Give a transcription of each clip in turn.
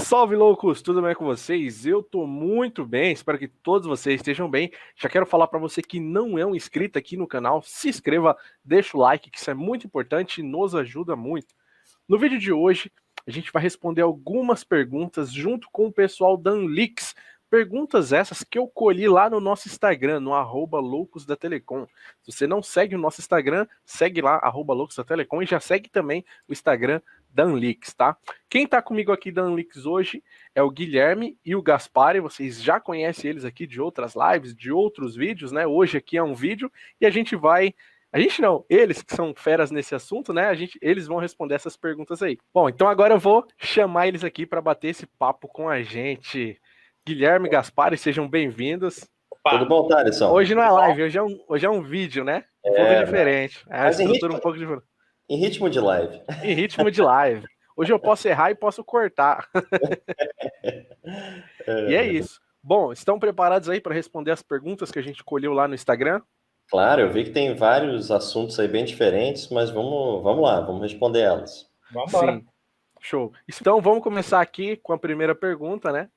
Salve, loucos! Tudo bem com vocês? Eu tô muito bem, espero que todos vocês estejam bem. Já quero falar para você que não é um inscrito aqui no canal, se inscreva, deixa o like, que isso é muito importante e nos ajuda muito. No vídeo de hoje, a gente vai responder algumas perguntas junto com o pessoal da Anlix. Perguntas essas que eu colhi lá no nosso Instagram, no @loucosdatelecom. Se você não segue o nosso Instagram, segue lá, @loucosdatelecom, e já segue também o Instagram da Anlix, tá? Quem tá comigo aqui da Anlix hoje é o Guilherme e o Gaspari. Vocês já conhecem eles aqui de outras lives, de outros vídeos, né? Hoje aqui é um vídeo e a gente não, eles que são feras nesse assunto, né? Eles vão responder essas perguntas aí. Bom, então agora eu vou chamar eles aqui para bater esse papo com a gente. Guilherme e Gaspari, sejam bem-vindos. Tudo bom, Thaleson? Hoje não é live, hoje é um vídeo, né? Um pouco diferente. É uma estrutura um pouco diferente. Em ritmo de live. Em ritmo de live. Hoje eu posso errar e posso cortar. E é isso. Bom, estão preparados aí para responder as perguntas que a gente colheu lá no Instagram? Claro, eu vi que tem vários assuntos aí bem diferentes, mas vamos lá, vamos responder elas. Vamos embora. Sim, show. Então vamos começar aqui com a primeira pergunta, né?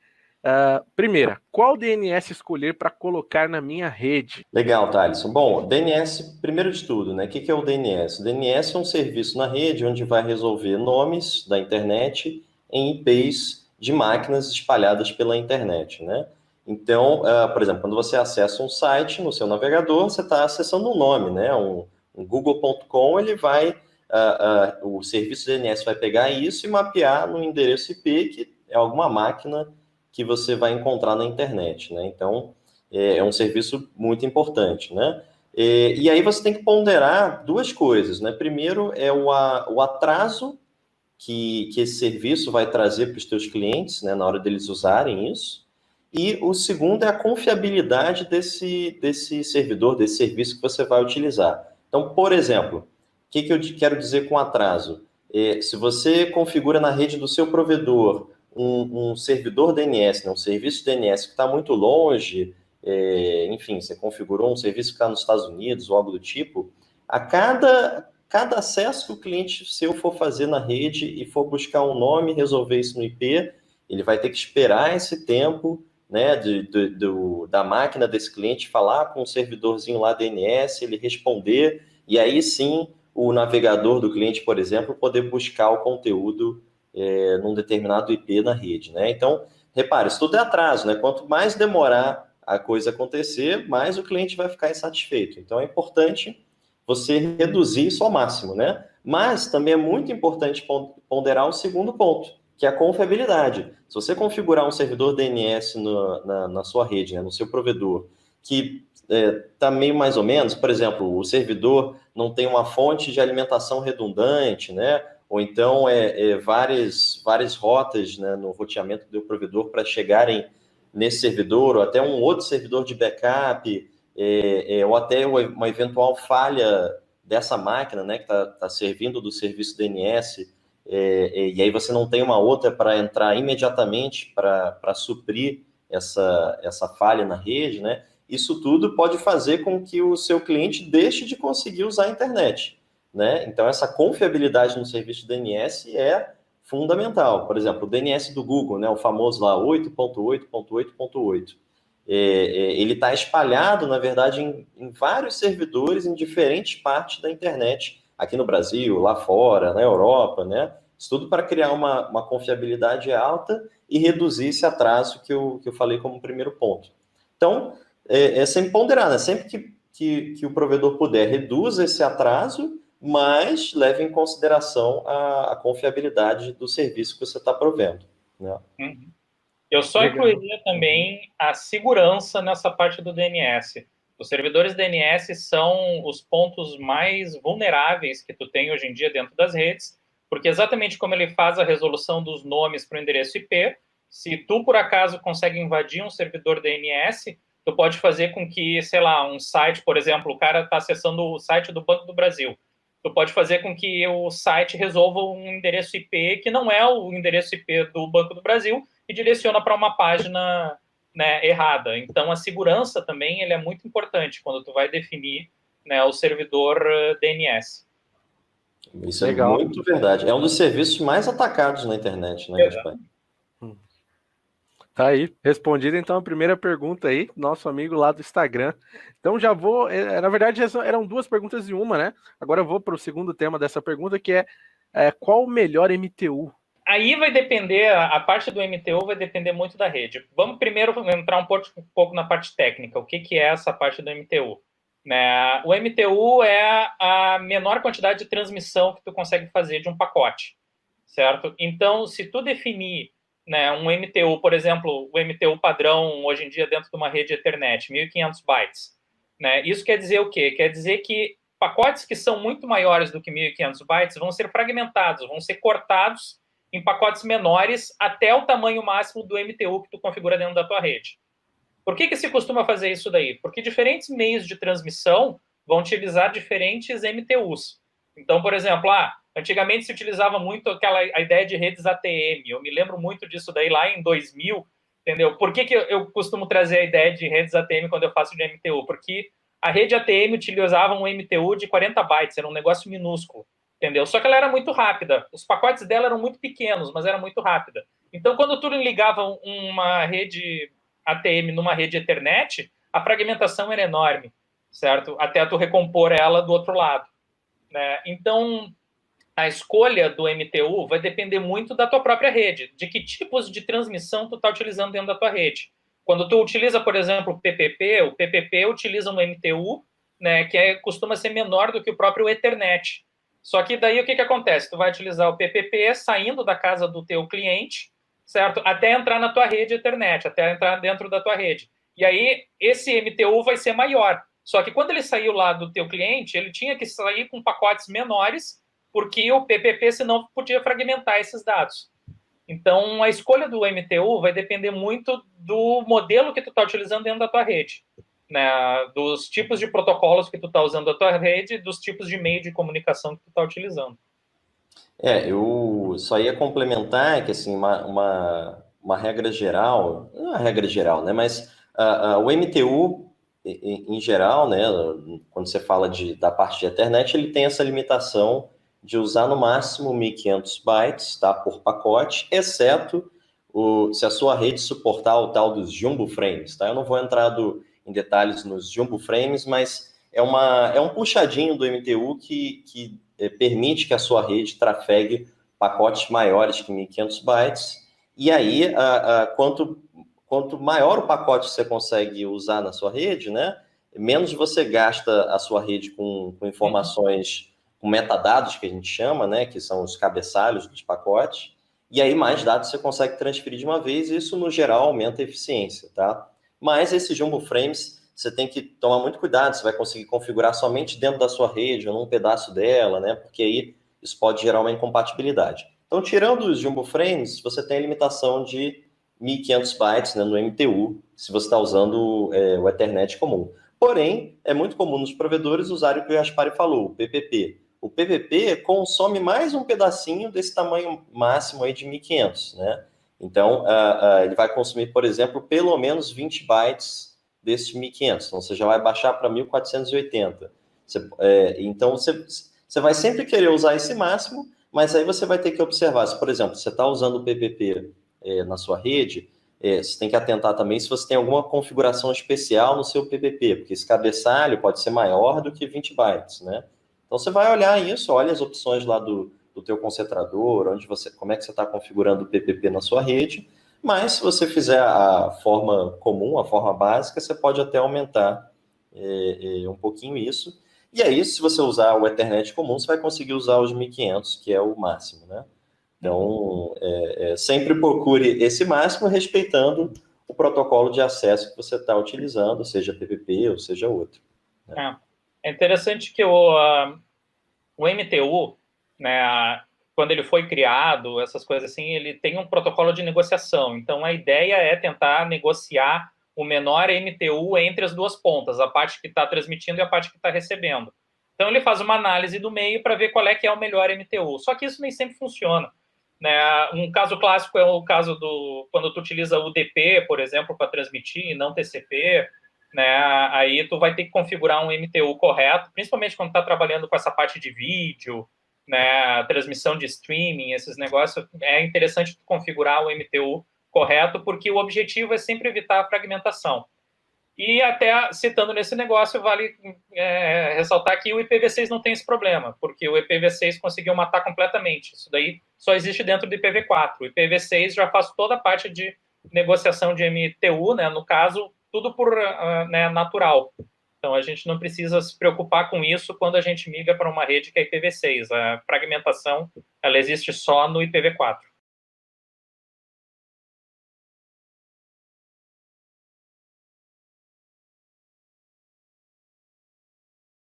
Primeira, qual DNS escolher para colocar na minha rede? Legal, Thaleson. Bom, DNS, primeiro de tudo, né? O que é o DNS? O DNS é um serviço na rede onde vai resolver nomes da internet em IPs de máquinas espalhadas pela internet, né? Então, por exemplo, quando você acessa um site no seu navegador, você está acessando um nome, né? Um google.com, ele vai, o serviço DNS vai pegar isso e mapear no endereço IP, que é alguma máquina que você vai encontrar na internet, né? Então, é um serviço muito importante, né? E aí você tem que ponderar duas coisas, né? Primeiro é o atraso que esse serviço vai trazer para os teus clientes, né, na hora deles usarem isso. E o segundo é a confiabilidade desse servidor, desse serviço que você vai utilizar. Então, por exemplo, o que eu quero dizer com atraso? Se você configura na rede do seu provedor um servidor DNS, né, um serviço DNS que está muito longe, enfim, você configurou um serviço que está nos Estados Unidos ou algo do tipo, a cada acesso que o cliente seu for fazer na rede e for buscar um nome e resolver isso no IP, ele vai ter que esperar esse tempo, né, da máquina desse cliente falar com o servidorzinho lá DNS, ele responder, e aí sim o navegador do cliente, por exemplo, poder buscar o conteúdo num determinado IP na rede, né? Então, repare, isso tudo é atraso, né? Quanto mais demorar a coisa acontecer, mais o cliente vai ficar insatisfeito. Então, é importante você reduzir isso ao máximo, né? Mas também é muito importante ponderar o segundo ponto, que é a confiabilidade. Se você configurar um servidor DNS na sua rede, né, no seu provedor, que está meio mais ou menos, por exemplo, o servidor não tem uma fonte de alimentação redundante, né? Ou então várias rotas, né, no roteamento do provedor para chegarem nesse servidor, ou até um outro servidor de backup, ou até uma eventual falha dessa máquina, né, que está servindo do serviço DNS, e aí você não tem uma outra para entrar imediatamente para suprir essa falha na rede, né? Isso tudo pode fazer com que o seu cliente deixe de conseguir usar a internet, né? Então, essa confiabilidade no serviço de DNS é fundamental. Por exemplo, o DNS do Google, né, o famoso lá 8.8.8.8, ele está espalhado, na verdade, em vários servidores em diferentes partes da internet, aqui no Brasil, lá fora, na Europa, né? Isso tudo para criar uma confiabilidade alta e reduzir esse atraso que eu falei como primeiro ponto. Então, é sempre ponderar, né? Sempre que o provedor puder, reduza esse atraso, mas leve em consideração a confiabilidade do serviço que você está provendo, né? Uhum. Eu só incluiria também a segurança nessa parte do DNS. Os servidores DNS são os pontos mais vulneráveis que tu tem hoje em dia dentro das redes, porque exatamente como ele faz a resolução dos nomes para o endereço IP, se tu, por acaso, consegue invadir um servidor DNS, tu pode fazer com que, sei lá, um site, por exemplo, o cara está acessando o site do Banco do Brasil, tu pode fazer com que o site resolva um endereço IP que não é o endereço IP do Banco do Brasil e direciona para uma página, né, errada. Então, a segurança também ele é muito importante quando tu vai definir, né, o servidor DNS. Isso legal. É muito verdade. É um dos serviços mais atacados na internet, né, Gaspar? Tá aí, respondida então a primeira pergunta aí, nosso amigo lá do Instagram. Então já vou, na verdade eram duas perguntas em uma, né? Agora eu vou para o segundo tema dessa pergunta, que é qual o melhor MTU? Aí vai depender, a parte do MTU vai depender muito da rede. Vamos primeiro entrar um pouco na parte técnica. O que é essa parte do MTU? Né? O MTU é a menor quantidade de transmissão que tu consegue fazer de um pacote, certo? Então, se tu definir, né, um MTU, por exemplo, o MTU padrão hoje em dia dentro de uma rede Ethernet, 1.500 bytes, né? Isso quer dizer o quê? Quer dizer que pacotes que são muito maiores do que 1.500 bytes vão ser fragmentados, vão ser cortados em pacotes menores até o tamanho máximo do MTU que tu configura dentro da tua rede. Por que se costuma fazer isso daí? Porque diferentes meios de transmissão vão utilizar diferentes MTUs. Então, por exemplo, antigamente se utilizava muito a ideia de redes ATM. Eu me lembro muito disso daí lá em 2000, entendeu? Por que eu costumo trazer a ideia de redes ATM quando eu faço de MTU? Porque a rede ATM utilizava um MTU de 40 bytes, era um negócio minúsculo, entendeu? Só que ela era muito rápida. Os pacotes dela eram muito pequenos, mas era muito rápida. Então, quando tu ligava uma rede ATM numa rede Ethernet, a fragmentação era enorme, certo? Até tu recompor ela do outro lado, né? Então, a escolha do MTU vai depender muito da tua própria rede, de que tipos de transmissão tu está utilizando dentro da tua rede. Quando tu utiliza, por exemplo, o PPP utiliza um MTU, né, que costuma ser menor do que o próprio Ethernet. Só que daí o que acontece? Tu vai utilizar o PPP saindo da casa do teu cliente, certo? Até entrar na tua rede Ethernet, até entrar dentro da tua rede. E aí, esse MTU vai ser maior. Só que quando ele saiu lá do teu cliente, ele tinha que sair com pacotes menores, porque o PPP, senão, podia fragmentar esses dados. Então, a escolha do MTU vai depender muito do modelo que tu está utilizando dentro da tua rede, né? Dos tipos de protocolos que tu está usando da tua rede, dos tipos de meio de comunicação que tu está utilizando. Eu só ia complementar que, assim, uma regra geral, não é uma regra geral, né, mas o MTU, em geral, né, quando você fala da parte de Ethernet, ele tem essa limitação de usar no máximo 1.500 bytes, tá, por pacote, exceto se a sua rede suportar o tal dos jumbo frames, tá? Eu não vou entrar em detalhes nos jumbo frames, mas é um puxadinho do MTU que permite que a sua rede trafegue pacotes maiores que 1.500 bytes, e aí, quanto maior o pacote você consegue usar na sua rede, né, menos você gasta a sua rede com informações, com metadados, que a gente chama, né, que são os cabeçalhos dos pacotes, e aí mais dados você consegue transferir de uma vez, e isso, no geral, aumenta a eficiência, tá? Mas esses jumbo frames, você tem que tomar muito cuidado, você vai conseguir configurar somente dentro da sua rede ou num pedaço dela, né? Porque aí isso pode gerar uma incompatibilidade. Então, tirando os jumbo frames, você tem a limitação de 1.500 bytes, né, no MTU, se você está usando o Ethernet comum. Porém, é muito comum nos provedores usarem o que o Gaspari falou, o PPP. O PPP consome mais um pedacinho desse tamanho máximo aí de 1.500, né? Então, ele vai consumir, por exemplo, pelo menos 20 bytes desses 1.500. Então, você já vai baixar para 1.480. Então, você vai sempre querer usar esse máximo, mas aí você vai ter que observar. Se, por exemplo, você está usando o PPP na sua rede, você tem que atentar também se você tem alguma configuração especial no seu PPP, porque esse cabeçalho pode ser maior do que 20 bytes, né? Então, você vai olhar isso, olha as opções lá do teu concentrador, como é que você está configurando o PPP na sua rede, mas se você fizer a forma comum, a forma básica, você pode até aumentar um pouquinho isso. E aí, se você usar o Ethernet comum, você vai conseguir usar os 1.500, que é o máximo, né? Então, sempre procure esse máximo, respeitando o protocolo de acesso que você está utilizando, seja PPP ou seja outro. Né? É interessante que o MTU, né, quando ele foi criado, essas coisas assim, ele tem um protocolo de negociação. Então, a ideia é tentar negociar o menor MTU entre as duas pontas, a parte que está transmitindo e a parte que está recebendo. Então, ele faz uma análise do meio para ver qual é que é o melhor MTU. Só que isso nem sempre funciona. Né? Um caso clássico é o caso quando tu utiliza UDP, por exemplo, para transmitir e não TCP, né? Aí tu vai ter que configurar um MTU correto, principalmente quando está trabalhando com essa parte de vídeo, né? Transmissão de streaming, esses negócios. É interessante tu configurar o MTU correto, porque o objetivo é sempre evitar a fragmentação. E até citando nesse negócio, vale ressaltar que o IPv6 não tem esse problema, porque o IPv6 conseguiu matar completamente. Isso daí só existe dentro do IPv4. O IPv6 já faz toda a parte de negociação de MTU, né, no caso, tudo por natural. Então, a gente não precisa se preocupar com isso quando a gente migra para uma rede que é IPv6. A fragmentação, ela existe só no IPv4.